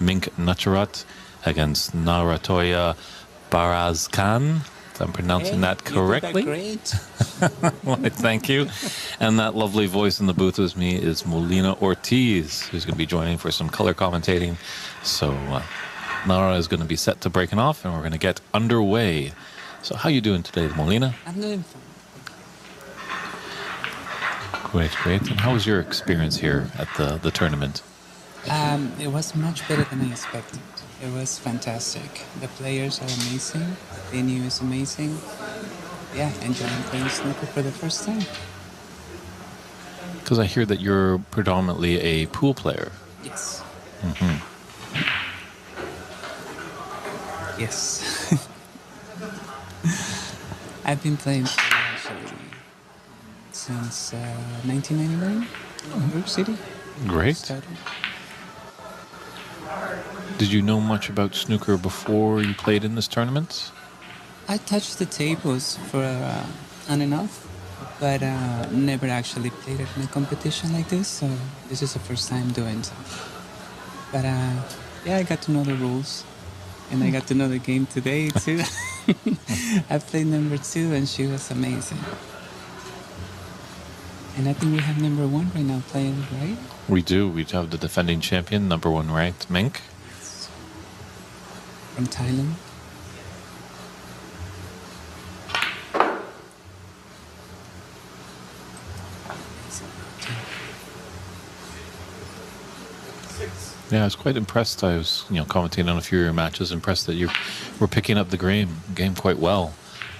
Mink Nutcharut against Narantuya Bayarsaikhan. If I'm pronouncing that correctly. You did that great. Well, thank you. And that lovely voice in the booth with me is Molina Ortiz, who's going to be joining for some color commentating. So Nara is going to be set to breaking off, and we're going to get underway. So how you doing today, Molina? I'm doing fine. Great, great. And how was your experience here at the tournament? It was much better than I expected. It was fantastic. The players are amazing. The venue is amazing. Yeah, enjoying playing snooker for the first time. Because I hear that you're predominantly a pool player. Yes. Mm-hmm. Yes. I've been playing pool actually since 1999 in New York City. Great. Started. Did you know much about snooker before you played in this tournament? I touched the tables for on and off, but never actually played it in a competition like this, so this is the first time doing so. But yeah, I got to know the rules, and I got to know the game today too. I played number 2, and she was amazing. And I think we have number 1 right now playing, right? We do. We have the defending champion, number 1 ranked, Mink. From Thailand. Yeah, I was quite impressed. I was, commentating on a few of your matches, impressed that you were picking up the game quite well.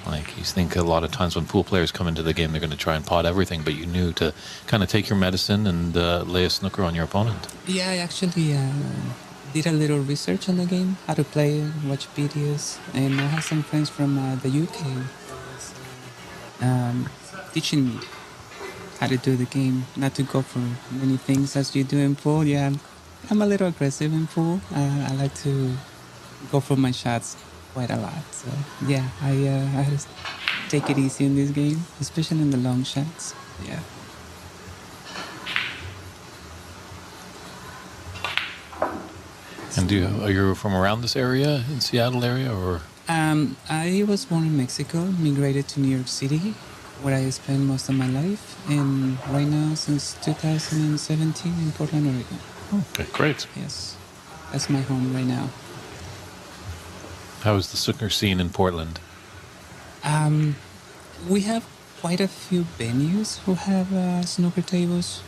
Like, you think a lot of times when pool players come into the game, they're going to try and pot everything, but you knew to kind of take your medicine and lay a snooker on your opponent. Yeah, I actually did a little research on the game, how to play it, watch videos, and I have some friends from the UK teaching me how to do the game, not to go for many things as you do in pool. Yeah, I'm a little aggressive in pool. I like to go for my shots quite a lot. So yeah, I had to take it easy in this game, especially in the long shots. Yeah. And are you from around this area, in Seattle area, or? I was born in Mexico, migrated to New York City, where I spent most of my life, and right now since 2017 in Portland, Oregon. Okay, great. Yes, that's my home right now. How is the snooker scene in Portland? We have quite a few venues who have snooker tables.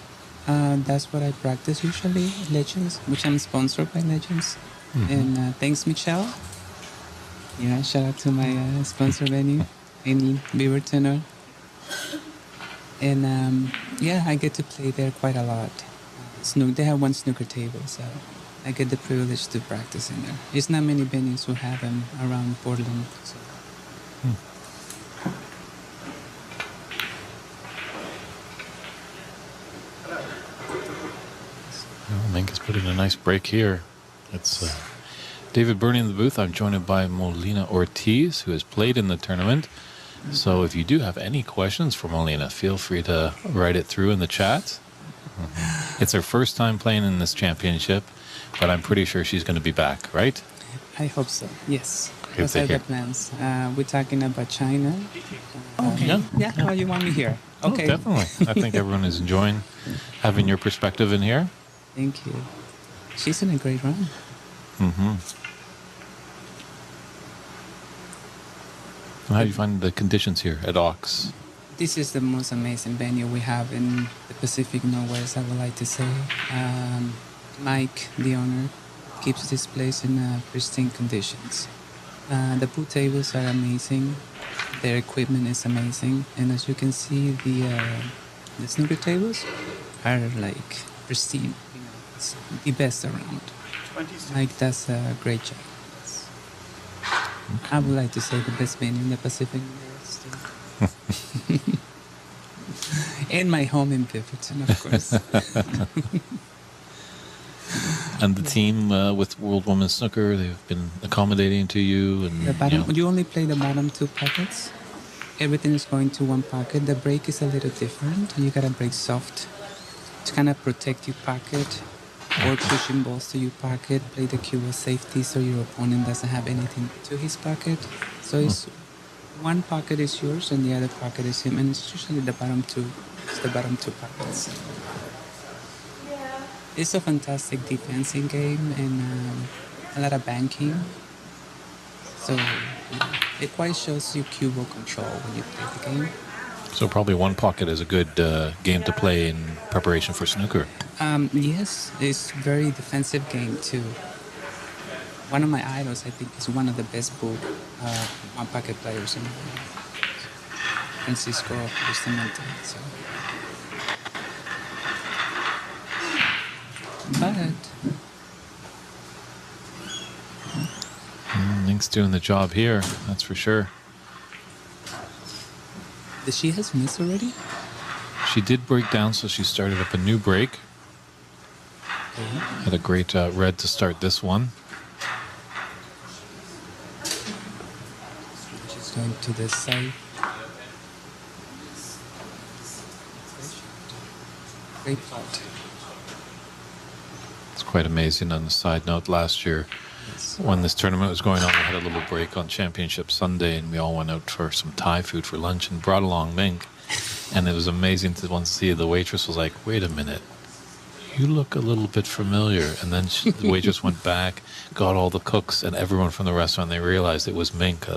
That's what I practice usually, Legends, which I'm sponsored by Legends. Mm-hmm. And thanks, Michelle. Yeah, shout out to my sponsor venue in Beaverton. And yeah, I get to play there quite a lot. They have one snooker table, so I get the privilege to practice in there. There's not many venues who have them around Portland. So. Mink is putting a nice break here. It's David Burney in the booth. I'm joined by Molina Ortiz, who has played in the tournament. So if you do have any questions for Molina, feel free to write it through in the chat. It's her first time playing in this championship, but I'm pretty sure she's going to be back, right? I hope so, yes. Good Those to are hear. the plans. We're talking about China. Okay. Yeah, well, you want me here. Okay. Oh, definitely. I think everyone is enjoying having your perspective in here. Thank you. She's in a great run. Mm-hmm. How do you find the conditions here at Ox? This is the most amazing venue we have in the Pacific Northwest, I would like to say. Mike, the owner, keeps this place in pristine conditions. The pool tables are amazing. Their equipment is amazing. And as you can see, the snooker tables are like pristine. It's the best around. Mike does a great job. I would like to say the best venue in the Pacific Northwest. And my home in Beaverton, of course. And the team with World Women's Snooker, they've been accommodating to you. And The bottom, you only play the bottom 2 pockets. Everything is going to one pocket. The break is a little different. You gotta break soft to kind of protect your pocket. or pushing balls to your pocket. Play the cue of safety so your opponent doesn't have anything to his pocket. So it's one pocket is yours and the other pocket is him, and it's usually the bottom two. It's the bottom two pockets. It's a fantastic defensive game and a lot of banking. So it quite shows you cue ball control when you play the game. So probably one pocket is a good game to play in preparation for snooker. Yes, it's very defensive game too. One of my idols, I think, is one of the best book one pocket players in the world, Francisco Bustamante. So, but Mink's doing the job here, that's for sure. did she has missed already? She did break down, so she started up a new break. Okay. Had a great red to start this one. She's going to the side. Great part. It's quite amazing. On the side note, last year Yes. when this tournament was going on, we had a little break on Championship Sunday, and we all went out for some Thai food for lunch and brought along Mink. And it was amazing to once see the waitress was like, "Wait a minute, you look a little bit familiar." And then the waitress went back, got all the cooks and everyone from the restaurant. They realized it was Mink,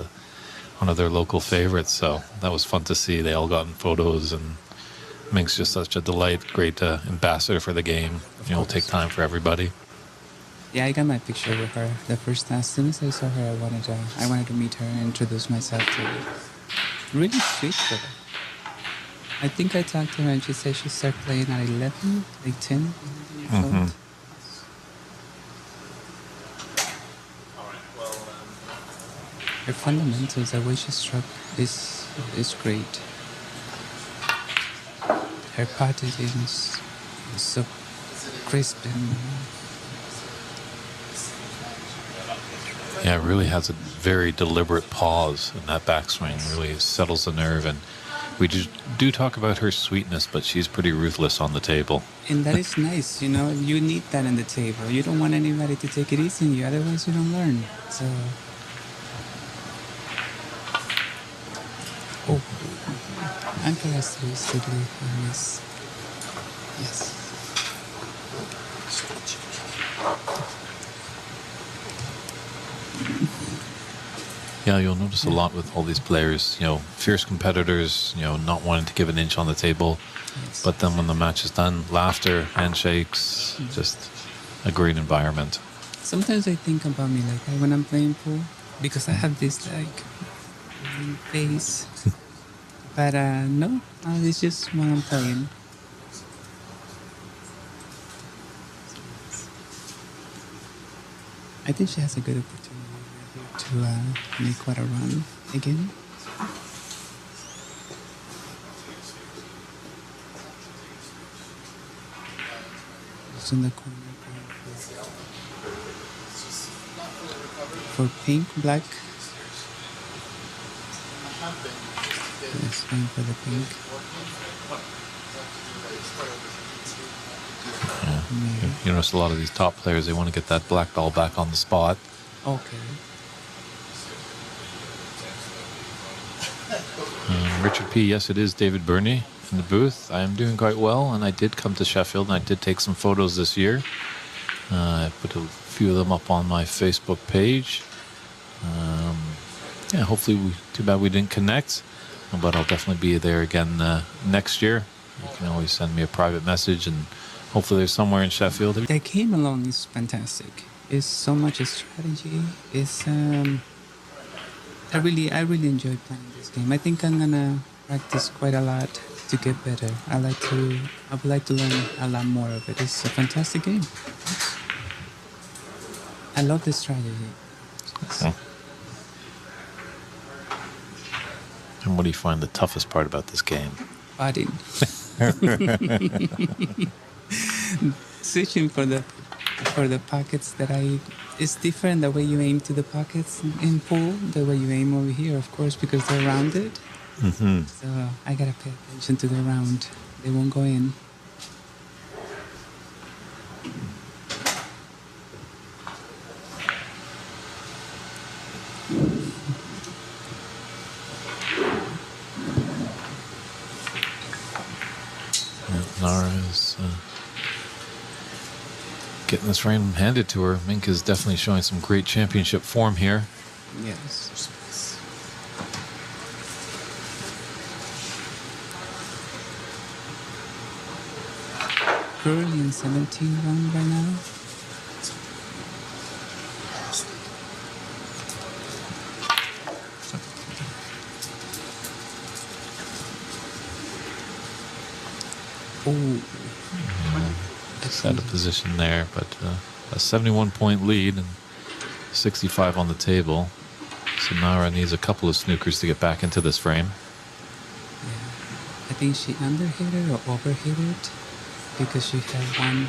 one of their local favorites. So that was fun to see. They all got in photos, and Mink's just such a delight, great ambassador for the game. Take time for everybody. Yeah, I got my picture with her the first time. As soon as I saw her, I wanted to meet her and introduce myself to her. Really sweet for her. I think I talked to her and she said she started playing at 11, like 10 years old. Her fundamentals, the way she struck is great. Her putting is so crisp and Yeah, it really has a very deliberate pause in that backswing. Really settles the nerve, and we do talk about her sweetness, but she's pretty ruthless on the table. And that is nice, you need that on the table. You don't want anybody to take it easy on you, otherwise you don't learn. So, uncharacteristically on this. Yes. Yeah, you'll notice a lot with all these players, fierce competitors, not wanting to give an inch on the table. Yes. But then when the match is done, laughter, handshakes, just a great environment. Sometimes I think about me like when I'm playing pool, because I have this face. But no, it's just when I'm playing. I think she has a good opportunity to make quite a run again. It's in the corner. For pink, black. Yes, going for the pink. Yeah. You notice a lot of these top players, they want to get that black ball back on the spot. Okay. Richard P., yes, it is David Burney in the booth. I am doing quite well, and I did come to Sheffield, and I did take some photos this year. I put a few of them up on my Facebook page. Hopefully, too bad we didn't connect, but I'll definitely be there again next year. You can always send me a private message, and hopefully there's somewhere in Sheffield. The game alone is fantastic. It's so much a strategy. It's I really enjoy playing this game. I think I'm gonna practice quite a lot to get better. I would like to learn a lot more of it. It's a fantastic game. I love the strategy. And what do you find the toughest part about this game? Putting. Switching for the pockets it's different the way you aim to the pockets in pool, the way you aim over here, of course, because they're rounded. Mm-hmm. So I gotta pay attention to the round. They won't go in. Nara is getting this frame handed to her. Mink is definitely showing some great championship form here. Yes. Currently in 17 round right now. Oh, Just out of position there, but a 71-point lead and 65 on the table. So Nara needs a couple of snookers to get back into this frame. yeah. I think she underhit it or overhit it because she had one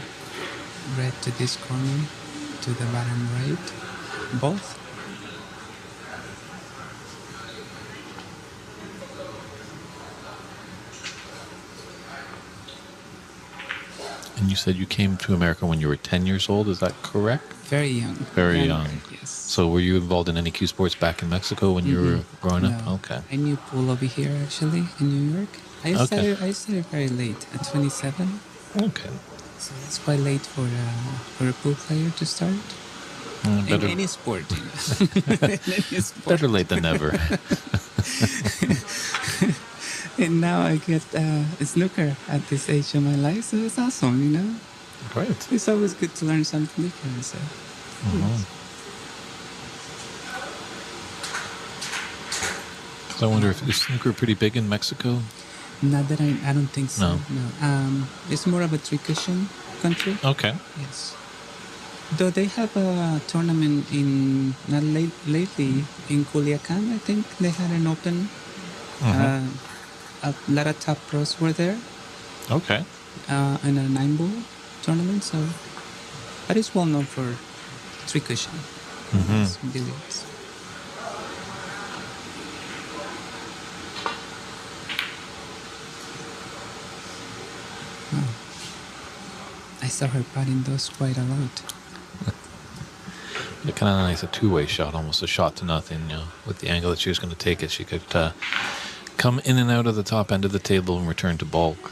red to this corner to the bottom right. Both. And you said you came to America when you were 10 years old, is that correct? Very young. Very young. Yes. So were you involved in any cue sports back in Mexico when you were growing up? No. Okay. I knew pool over here actually in New York. I started very late at 27. Okay. So it's quite late for a pool player to start. In any sport. You know. In any sport. Better late than never. And now I get snooker at this age of my life, so it's awesome, you know. Great. It's always good to learn something different. So. So I wonder if is snooker pretty big in Mexico? Not that I don't think so. No. It's more of a three cushion country. Okay. Yes. Though they have a tournament in not lately in Culiacan, I think they had an open. A lot of top pros were there. Okay. In a 9-ball tournament, so but it's well known for three cushion billiards. Oh. I saw her putting those quite a lot. Kind of nice, a two-way shot, almost a shot to nothing. You know, with the angle that she was going to take it, she could come in and out of the top end of the table and return to bulk.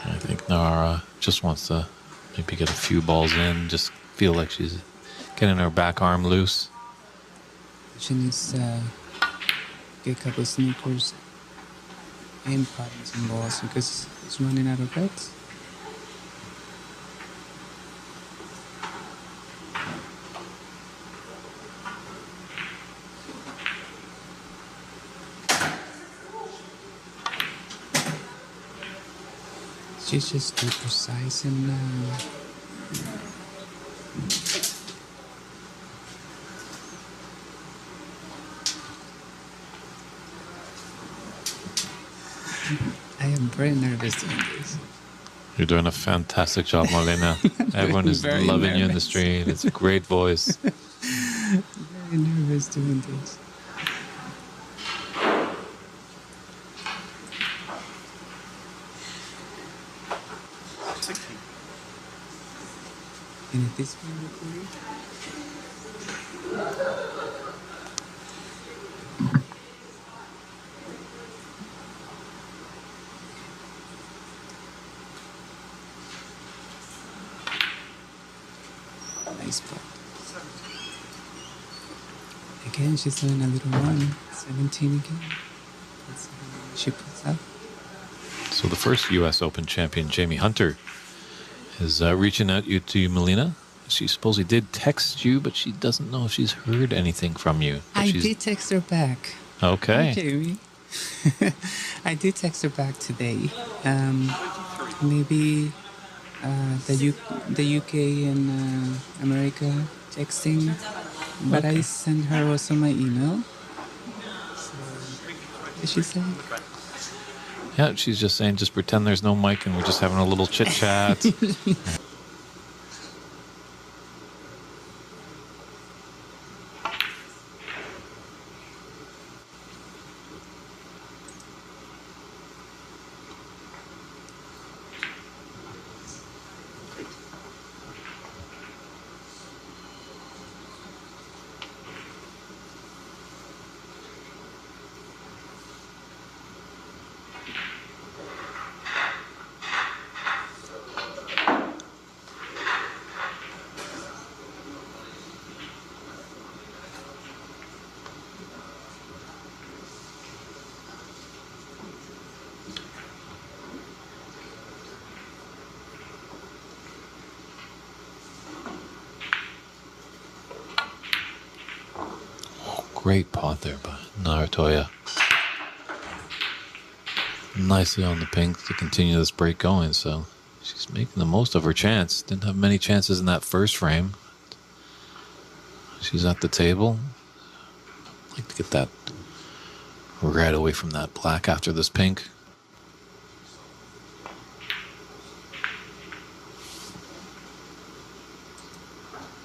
I think Nara just wants to maybe get a few balls in, just feel like she's getting her back arm loose. She needs to get a couple of sneakers and potting some balls because it's running out of reds. She's just too precise and I am very nervous doing this. You're doing a fantastic job, Marlena. Everyone is loving you in the street. It's a great voice. Very nervous doing this. And at this point, recording. Nice putt. Again, she's doing a little run. 17 again. Let's see how she puts up. So the first U.S. Open champion, Jamie Hunter, is reaching out to you, Melina. She supposedly did text you, but she doesn't know if she's heard anything from you. I did text her back. Okay. Hi, Jamie. I did text her back today. Maybe the UK and America texting, but I sent her also my email. So, what did she say? Yeah, she's just saying, just pretend there's no mic and we're just having a little chit chat. Great pot there by Narantuya. Nicely on the pink to continue this break going, so she's making the most of her chance. Didn't have many chances in that first frame. She's at the table. I'd like to get that red away from that black after this pink.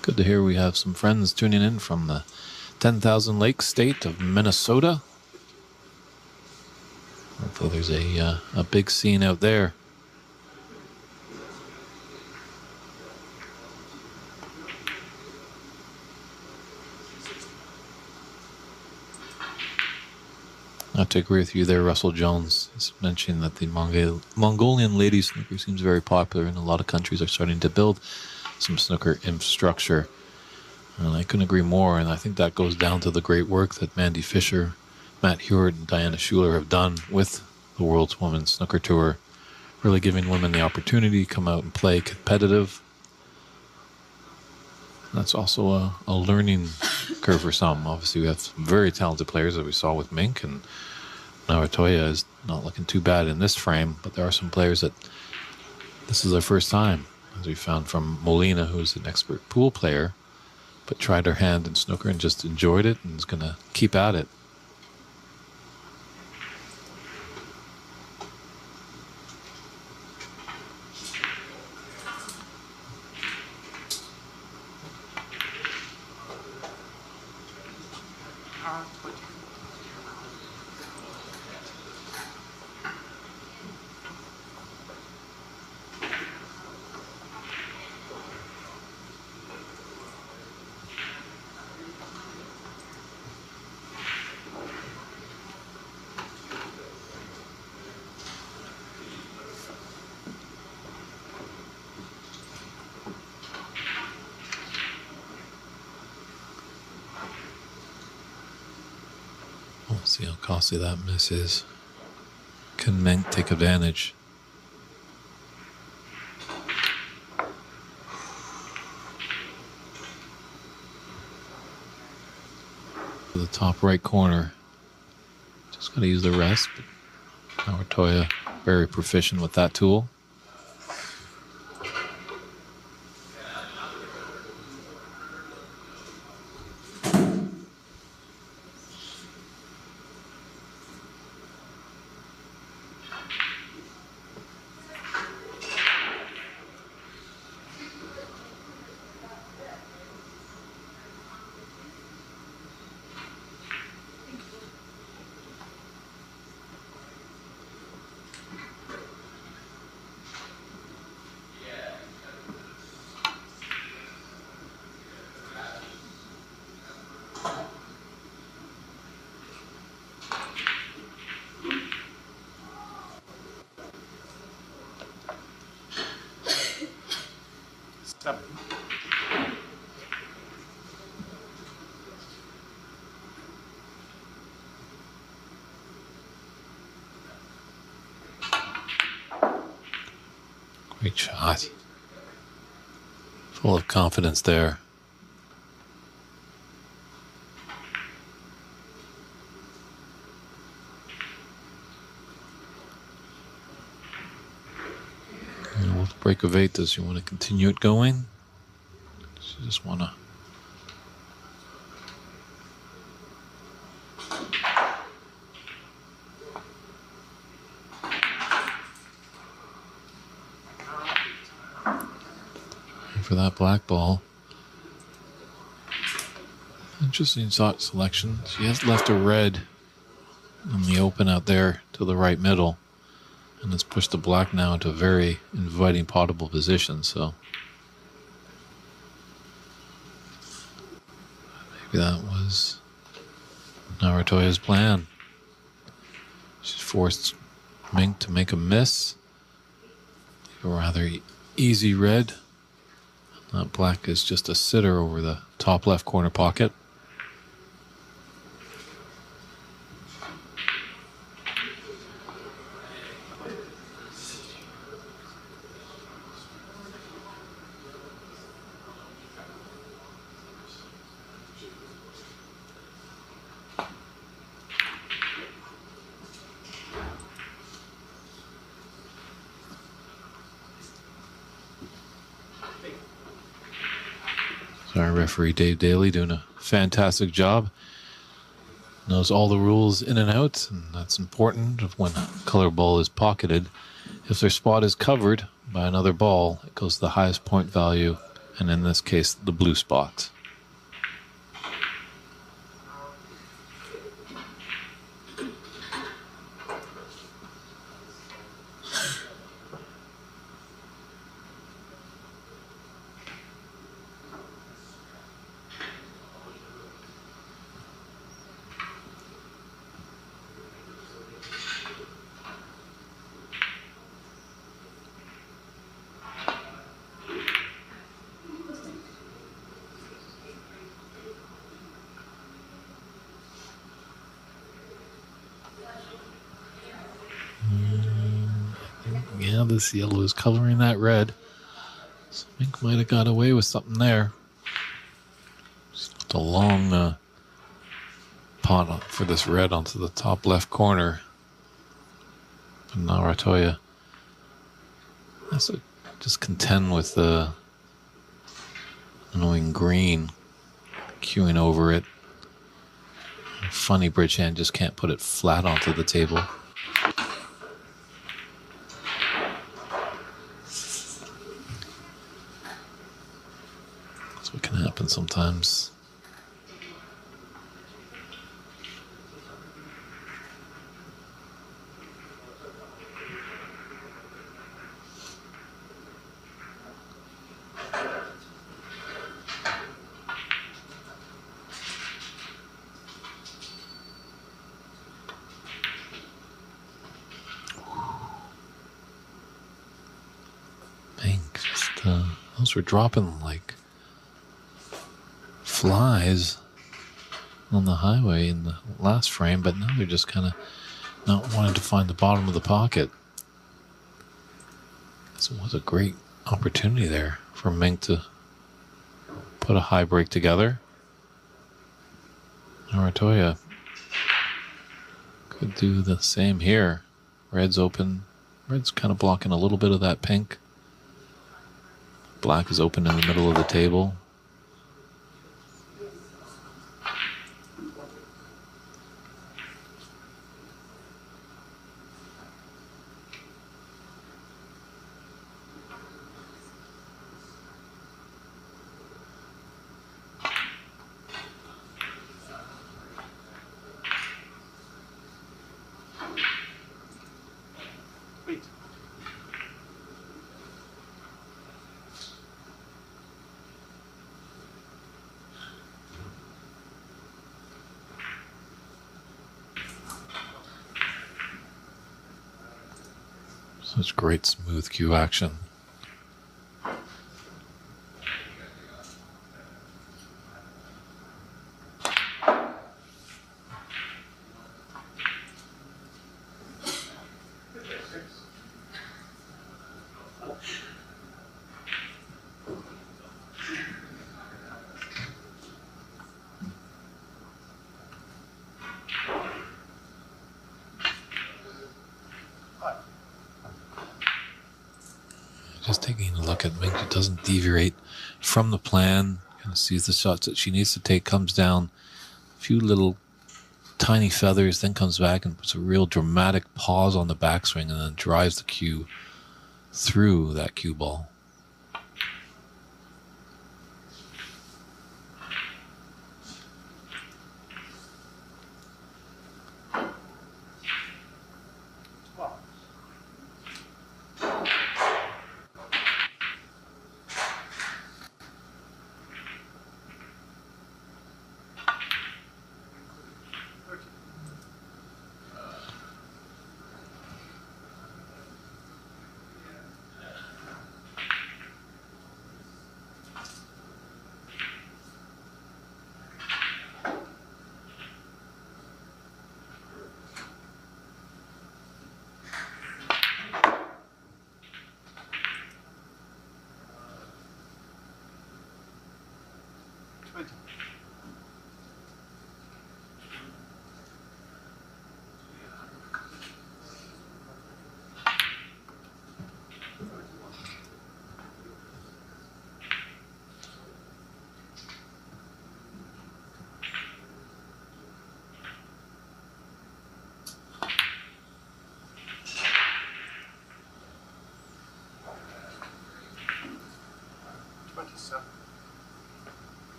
Good to hear we have some friends tuning in from the 10,000 Lakes state of Minnesota. Hopefully there's a big scene out there. Not to agree with you there, Russell Jones. He's mentioning that the Mongolian ladies snooker seems very popular, and a lot of countries are starting to build some snooker infrastructure. And I couldn't agree more, and I think that goes down to the great work that Mandy Fisher, Matt Hewitt, and Diana Schuler have done with the World's Women's Snooker Tour, really giving women the opportunity to come out and play competitive. That's also a learning curve for some. Obviously, we have some very talented players that we saw with Mink, and Narantuya is not looking too bad in this frame, but there are some players that this is their first time, as we found from Molina, who's an expert pool player, but tried her hand in snooker and just enjoyed it and is going to keep at it. We'll see how costly that miss is. Can Mink take advantage? To the top right corner. Just got to use the rest. But Narantuya very proficient with that tool. Great shot. Full of confidence there. And with break of 8, does you want to continue it going? Does you just want to... for that black ball. Interesting shot selection. She has left a red in the open out there to the right middle, and it's pushed the black now into a very inviting potable position. So maybe that was Narantuya's plan. She's forced Mink to make a miss. A rather easy red. That black is just a sitter over the top left corner pocket. Our referee Dave Daly doing a fantastic job. Knows all the rules in and out, and that's important when a color ball is pocketed. If their spot is covered by another ball, it goes to the highest point value, and in this case, the blue spot. Yeah, this yellow is coloring that red. So Mink might have got away with something there. Just put a long pot for this red onto the top left corner. But Narantuya has to just contend with the annoying green queuing over it. Funny bridge hand just can't put it flat onto the table. That's what can happen sometimes. Those were dropping like flies on the highway in the last frame, but now they're just kind of not wanting to find the bottom of the pocket. This was a great opportunity there for Mink to put a high break together. Narantuya could do the same here. Red's open. Red's kind of blocking a little bit of that pink. Black is open in the middle of the table. Such great smooth cue action. Just taking a look at Mink, it doesn't deviate from the plan. Kind of sees the shots that she needs to take, comes down a few little tiny feathers, then comes back and puts a real dramatic pause on the backswing and then drives the cue through that cue ball.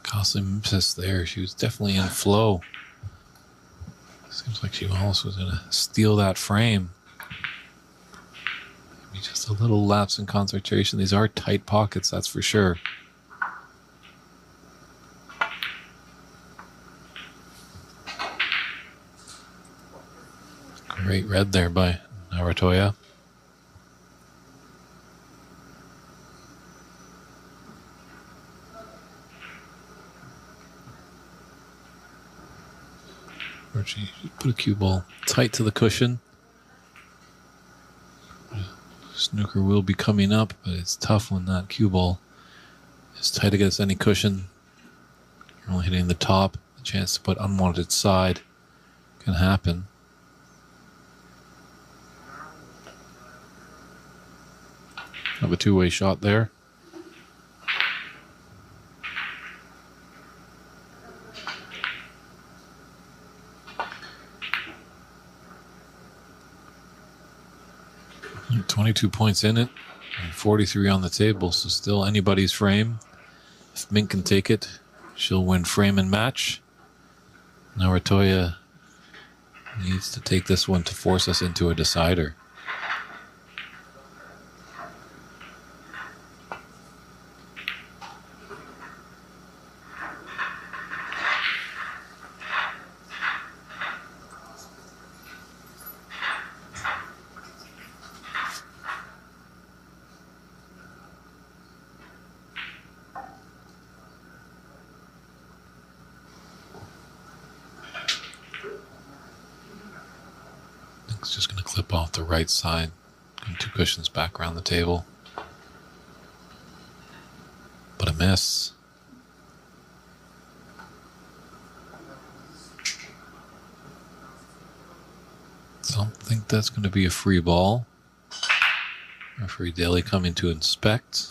Costly miss there. She was definitely in flow. Seems like she almost was going to steal that frame. Maybe just a little lapse in concentration. These are tight pockets, that's for sure. Great red there by Narantuya. She put a cue ball tight to the cushion. Snooker will be coming up, but it's tough when that cue ball is tight against any cushion. You're only hitting the top. The chance to put unwanted side can happen. Have a two-way shot there. And 22 points in it, and 43 on the table, so still anybody's frame. If Mink can take it, she'll win frame and match. Narantuya needs to take this one to force us into a decider. It's just going to clip off the right side. Two cushions back around the table. But a miss. Don't think that's going to be a free ball. Referee Daly coming to inspect.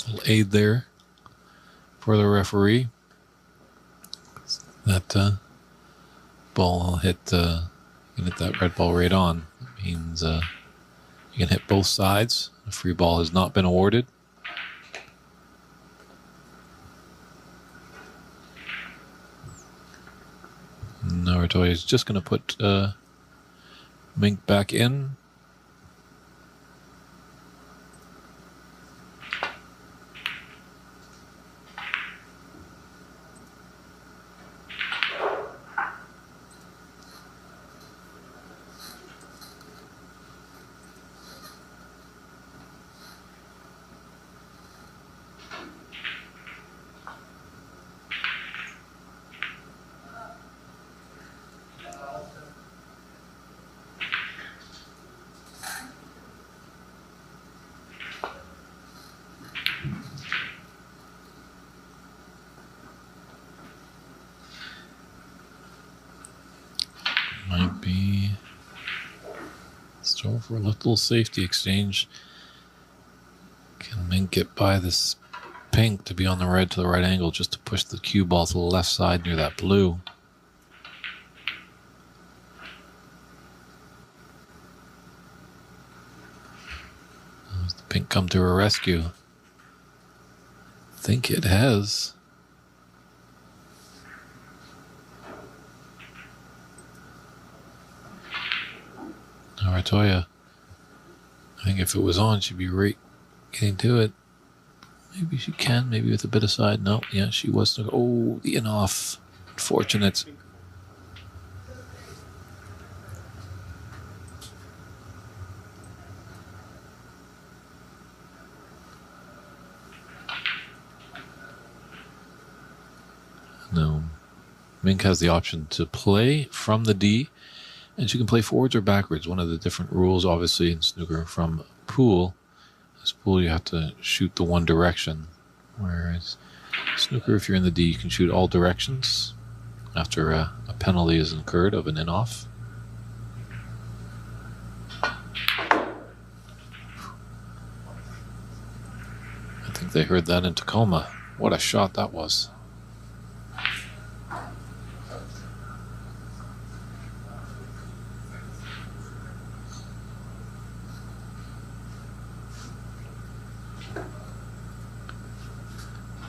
Little aid there for the referee. That ball hit that red ball right on. It means you can hit both sides. A free ball has not been awarded. Narantuya is just going to put Mink back in. Might be still for a little safety exchange. Can Mink get by this pink to be on the red to the right angle just to push the cue ball to the left side near that blue? Has the pink come to her rescue? I think it has. Narantuya, I think if it was on, she'd be right getting to it. Maybe she can, maybe with a bit of side. No, yeah, she was. Oh, the in off. Unfortunate. No. Mink has the option to play from the D. And she can play forwards or backwards. One of the different rules, obviously, in snooker from pool. This pool, you have to shoot the one direction. Whereas snooker, if you're in the D, you can shoot all directions after a penalty is incurred of an in-off. I think they heard that in Tacoma. What a shot that was.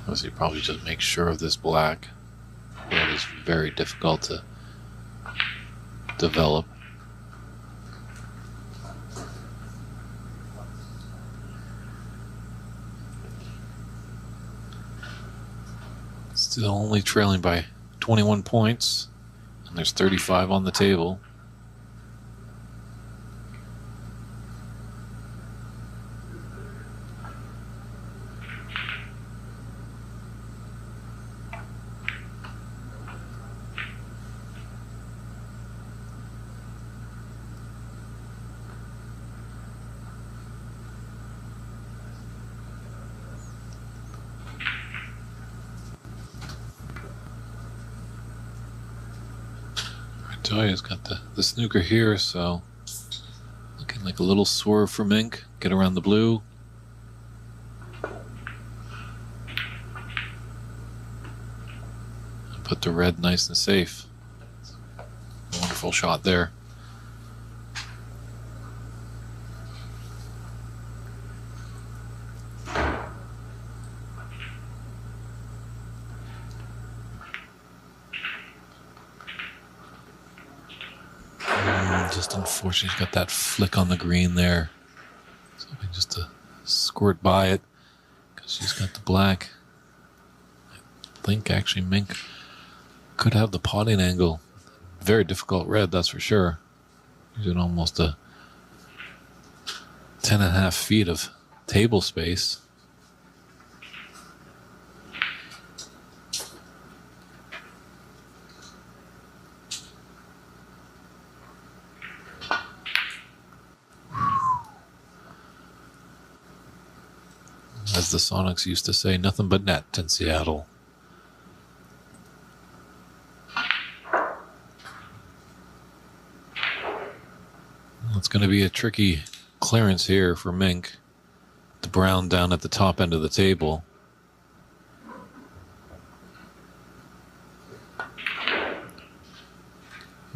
Obviously, probably just make sure of this black. It is very difficult to develop. Still only trailing by 21 points, and there's 35 on the table. Narantuya's got the snooker here, so looking like a little swerve for Mink. Get around the blue. And put the red nice and safe. Wonderful shot there. Just unfortunately, she's got that flick on the green there. So just to squirt by it because she's got the black. I think actually Mink could have the potting angle. Very difficult red, that's for sure. She's in almost a 10.5 feet of table space. As the Sonics used to say, nothing but net in Seattle. It's going to be a tricky clearance here for Mink. The brown down at the top end of the table.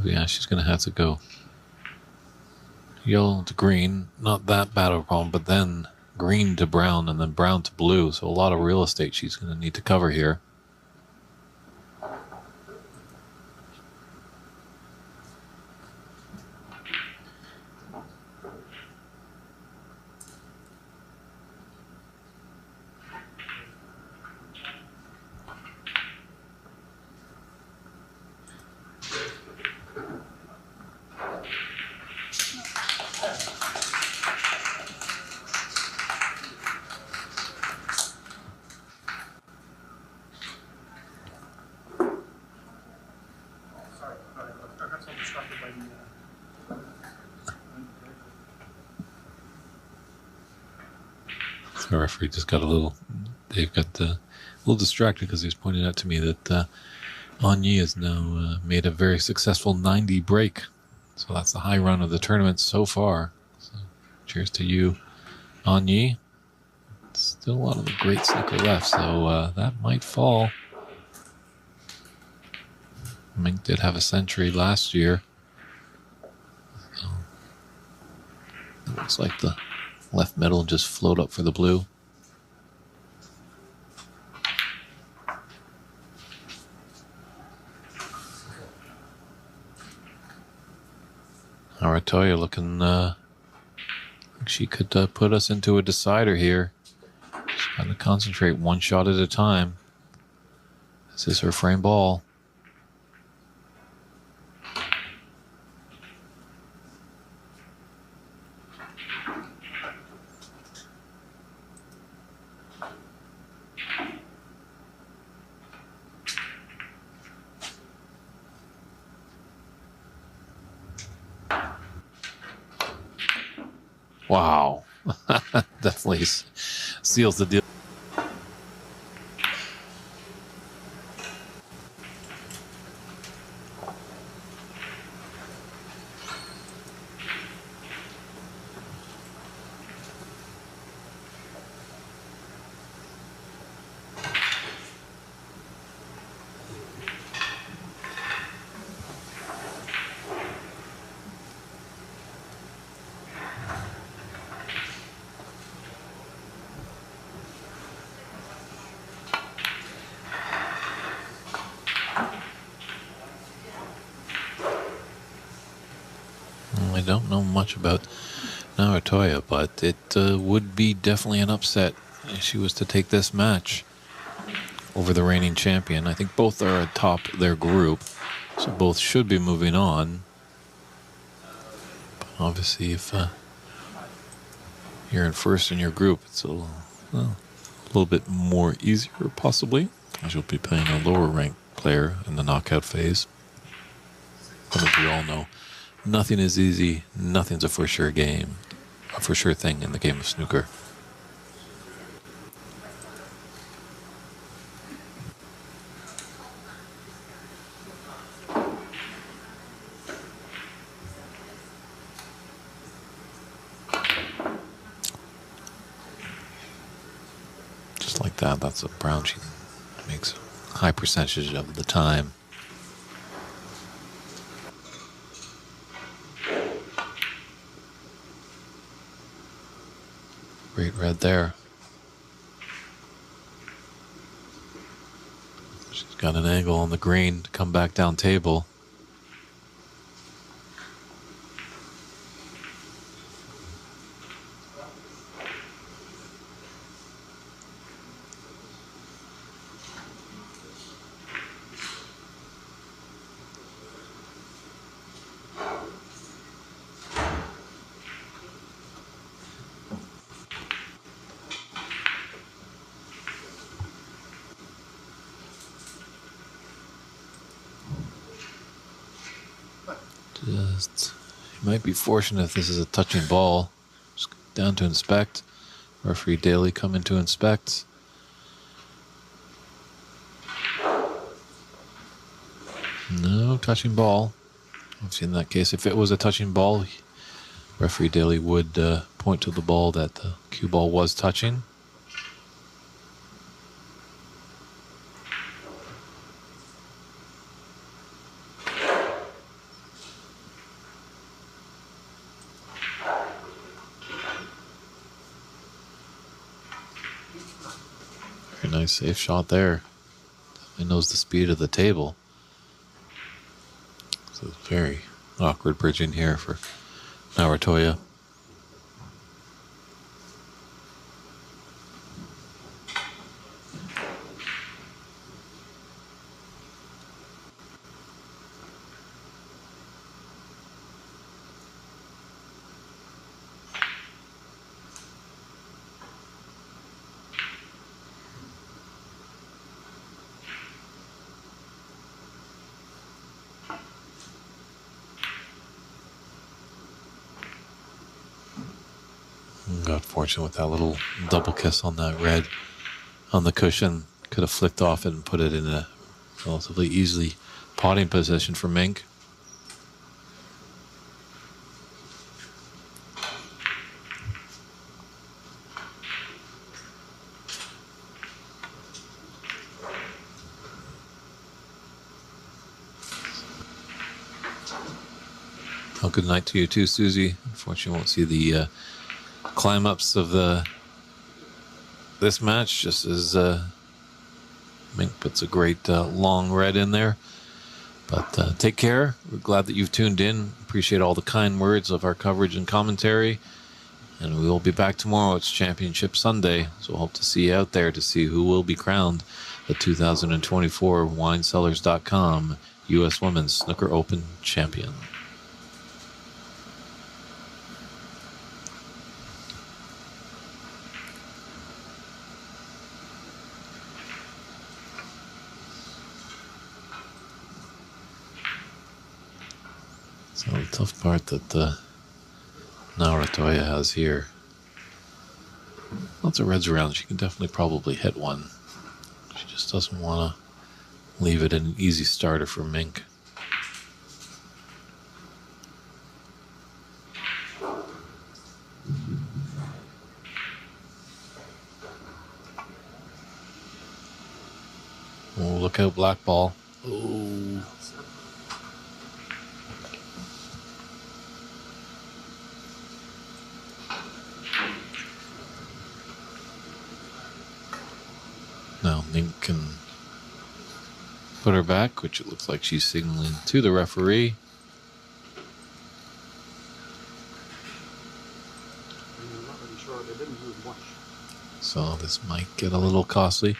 Yeah, she's going to have to go yellow to green. Not that bad of a problem, but then green to brown and then brown to blue. So a lot of real estate she's going to need to cover here. The referee just got a little, Dave got a little distracted because he was pointing out to me that Anyi has now made a very successful 90 break. So that's the high run of the tournament so far. So cheers to you, Anyi. Still a lot of the great snooker left, so that might fall. Mink did have a century last year. So it looks like the left middle just float up for the blue. Narantuya looking like she could put us into a decider here. She's got to concentrate one shot at a time. This is her frame ball. Wow. Definitely seals the deal. I don't know much about Narantuya, but it would be definitely an upset if she was to take this match over the reigning champion. I think both are atop their group, so both should be moving on. But obviously, if you're in first in your group, it's a little bit more easier, possibly, as you'll be playing a lower ranked player in the knockout phase. But as we all know, nothing is easy. Nothing's a for sure game, a for sure thing in the game of snooker. Just like that, that's a brown she makes a high percentage of the time. Great red there. She's got an angle on the green to come back down table. Just, you might be fortunate if this is a touching ball. Just down to inspect. Referee Daly coming to inspect. No touching ball. Obviously, in that case, if it was a touching ball, Referee Daly would point to the ball that the cue ball was touching. Very nice safe shot there. He knows the speed of the table. So it's very awkward bridging here for Narantuya. Got fortunate with that little double kiss on that red on the cushion. Could have flicked off it and put it in a relatively easily potting position for Mink. Well, good night to you too, Susie. Unfortunately, won't see the climb ups of this match, just as Mink puts a great long red in there. But take care. We're glad that you've tuned in. Appreciate all the kind words of our coverage and commentary. And we will be back tomorrow. It's Championship Sunday, so hope to see you out there to see who will be crowned the 2024 WineCellars.com U.S. Women's Snooker Open Champion. So the tough part that Narantuya has here. Lots of reds around. She can definitely probably hit one. She just doesn't want to leave it an easy starter for Mink. Oh, look out, black ball. Oh. Now Mink can put her back, which it looks like she's signaling to the referee. So this might get a little costly.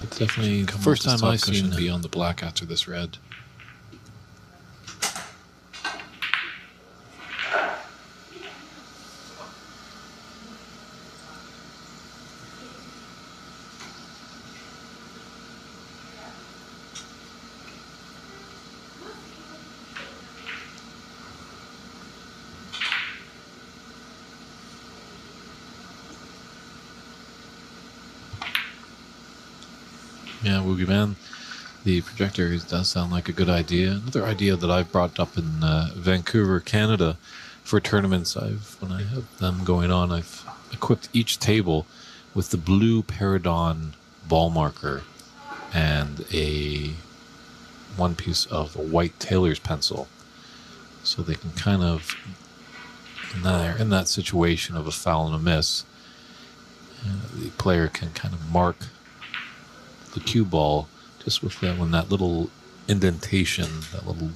But definitely first time I've seen be on the black after this red. Yeah, Woogie Man, the projector does sound like a good idea. Another idea that I've brought up in Vancouver, Canada, for tournaments, when I have them going on, I've equipped each table with the blue Paradon ball marker and one piece of a white tailor's pencil, so they can kind of, in that situation of a foul and a miss, the player can kind of mark the cue ball just with that little indentation, that little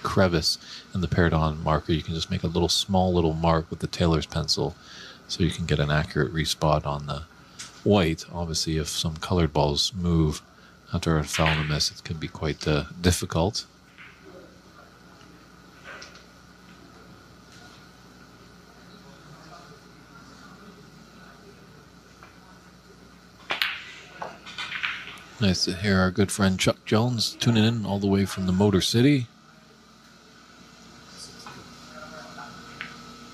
crevice in the Paradon marker. You can just make a small little mark with the tailor's pencil, so you can get an accurate respot on the white. Obviously, if some colored balls move after a foul and a miss, it can be quite difficult. Nice to hear our good friend Chuck Jones tuning in all the way from the Motor City.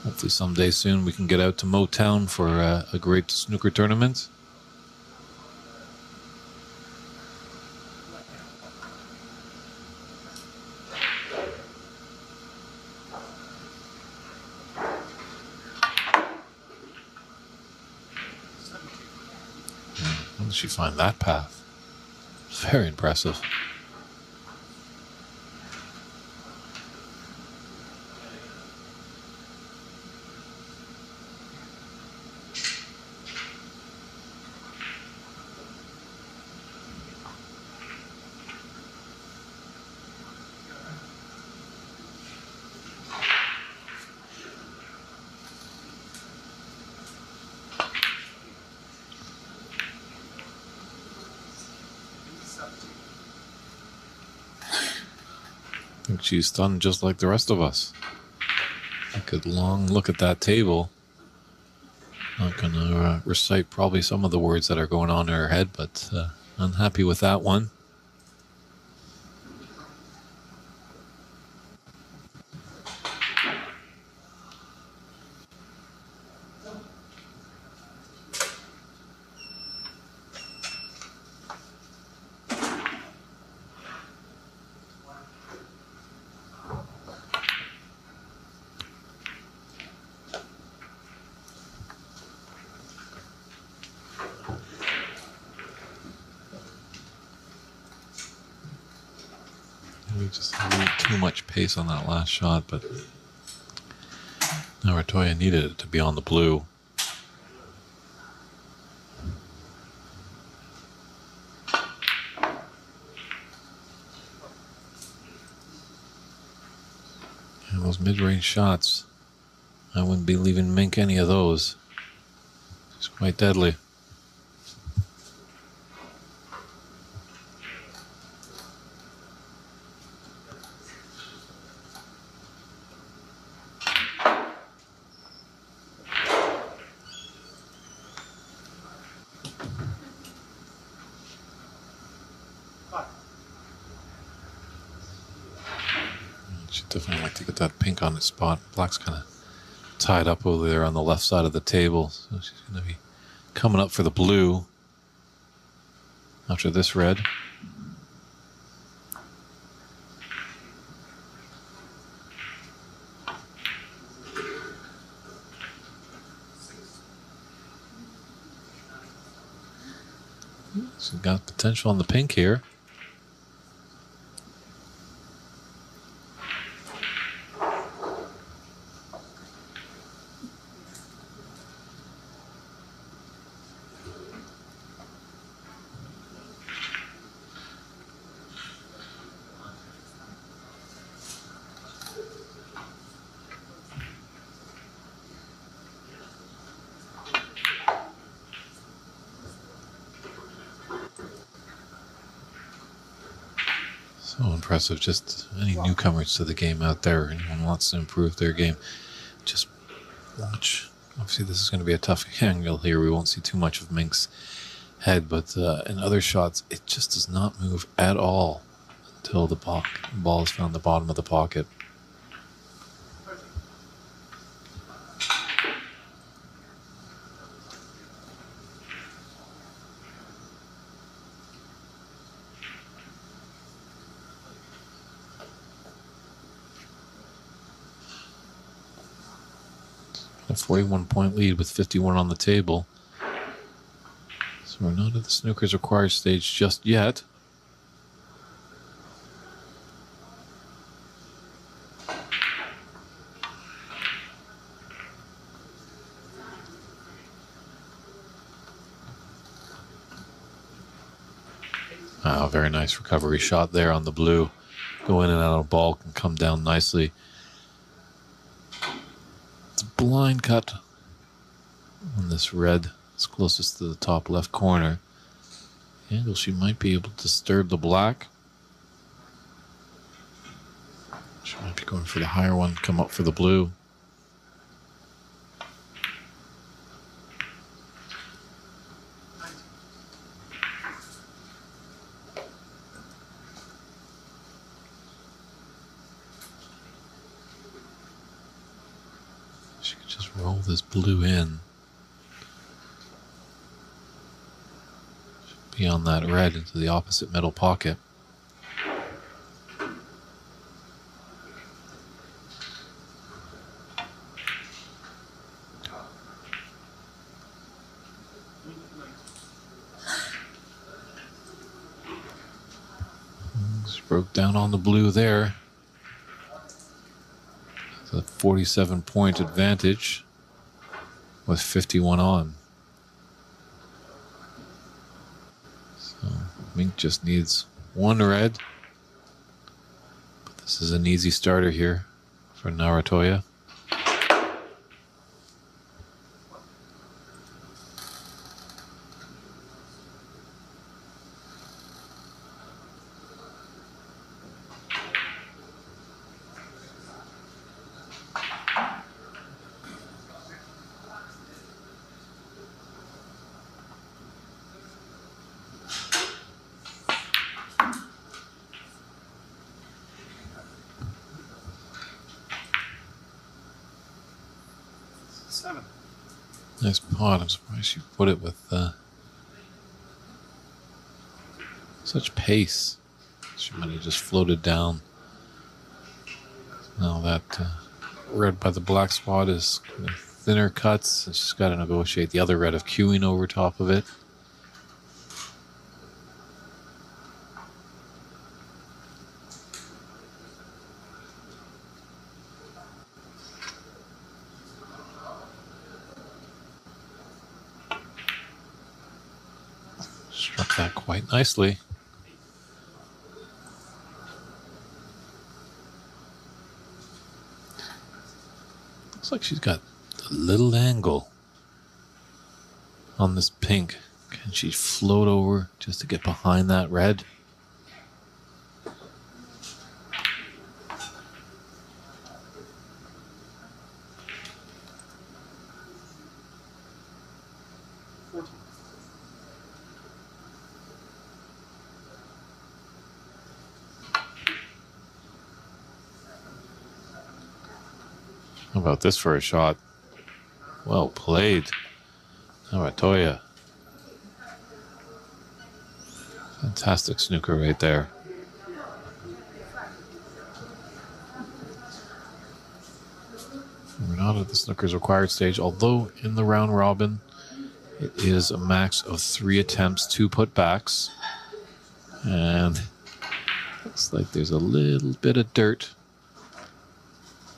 Hopefully someday soon we can get out to Motown for a great snooker tournament. How did she find that path? Very impressive. I think she's stunned just like the rest of us. A good long look at that table. Not going to recite probably some of the words that are going on in her head, but unhappy with that one. Maybe just a little too much pace on that last shot, but Narantuya needed it to be on the blue. And those mid-range shots, I wouldn't be leaving Mink any of those. It's quite deadly. She'd definitely like to get that pink on its spot. Black's kind of tied up over there on the left side of the table, so she's going to be coming up for the blue after this red. She's got potential on the pink here. So impressive. Just any newcomers to the game out there, anyone wants to improve their game, just watch. Obviously, this is going to be a tough angle here. We won't see too much of Mink's head, but in other shots, it just does not move at all until the ball is found the bottom of the pocket. A 41-point lead with 51 on the table. So we're not at the snooker's required stage just yet. Oh, very nice recovery shot there on the blue. Go in and out of ball, can come down nicely. It's a blind cut on this red. It's closest to the top left corner. Angle, she might be able to disturb the black. She might be going for the higher one, come up for the blue. She could just roll this blue in. Beyond that red into the opposite middle pocket. Just broke down on the blue there. It's a 47-point advantage with 51 on. Mink just needs one red. But this is an easy starter here for Narantuya. Nice pot. I'm surprised you put it with such pace. She might have just floated down. Now that red by the black spot is kind of thinner cuts, and she's got to negotiate the other red of queuing over top of it. Struck that quite nicely. Looks like she's got a little angle on this pink. Can she float over just to get behind that red? How about this for a shot? Well played. Narantuya. Fantastic snooker right there. We're not at the snooker's required stage, although in the round robin, it is a max of 3 attempts, 2 putbacks. And looks like there's a little bit of dirt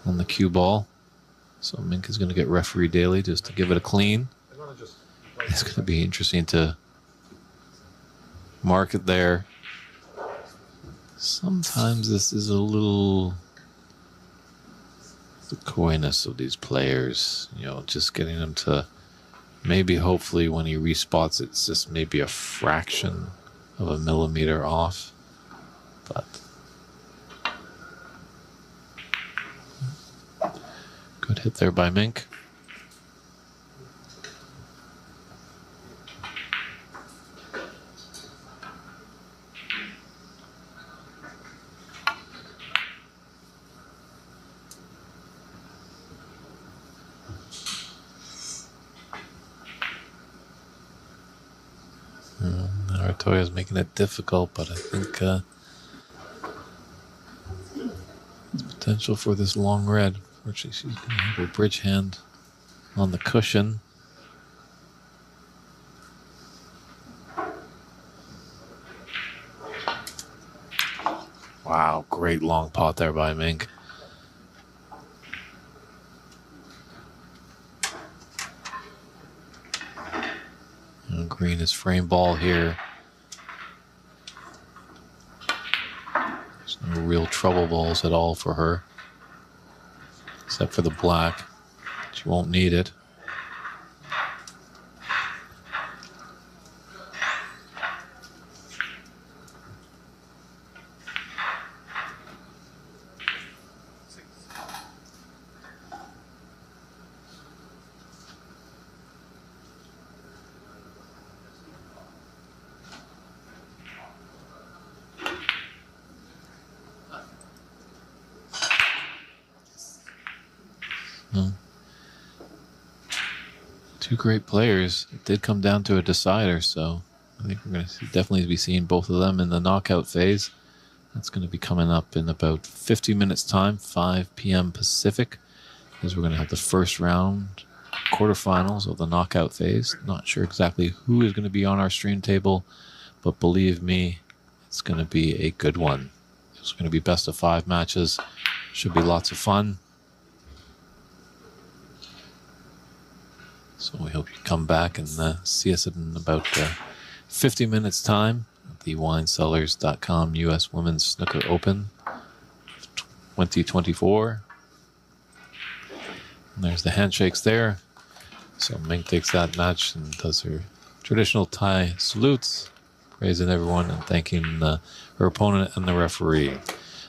on the cue ball. So Mink is going to get referee daily just to give it a clean. It's going to be interesting to mark it there. Sometimes this is a little the coyness of these players, you know, just getting them to maybe hopefully when he respots it's just maybe a fraction of a millimeter off. But hit there by Mink. Narantuya is making it difficult, but I think there's potential for this long red. Fortunately, she's going to have her bridge hand on the cushion. Wow, great long pot there by Mink. And green is frame ball here. There's no real trouble balls at all for her, except for the black. She won't need it. Two great players. It did come down to a decider, so I think we're going to definitely be seeing both of them in the knockout phase. That's going to be coming up in about 50 minutes time, 5 p.m. Pacific, because we're going to have the first round quarterfinals of the knockout phase. Not sure exactly who is going to be on our stream table, but believe me, it's going to be a good one. It's going to be best of 5 matches. Should be lots of fun. So we hope you come back and see us in about 50 minutes time at the WineCellars.com U.S. Women's Snooker Open 2024. And there's the handshakes there. So Mink takes that match and does her traditional Thai salutes, praising everyone and thanking her opponent and the referee.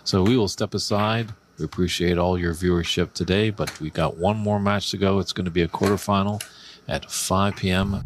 So we will step aside. We appreciate all your viewership today, but we got one more match to go. It's going to be a quarterfinal at 5 p.m.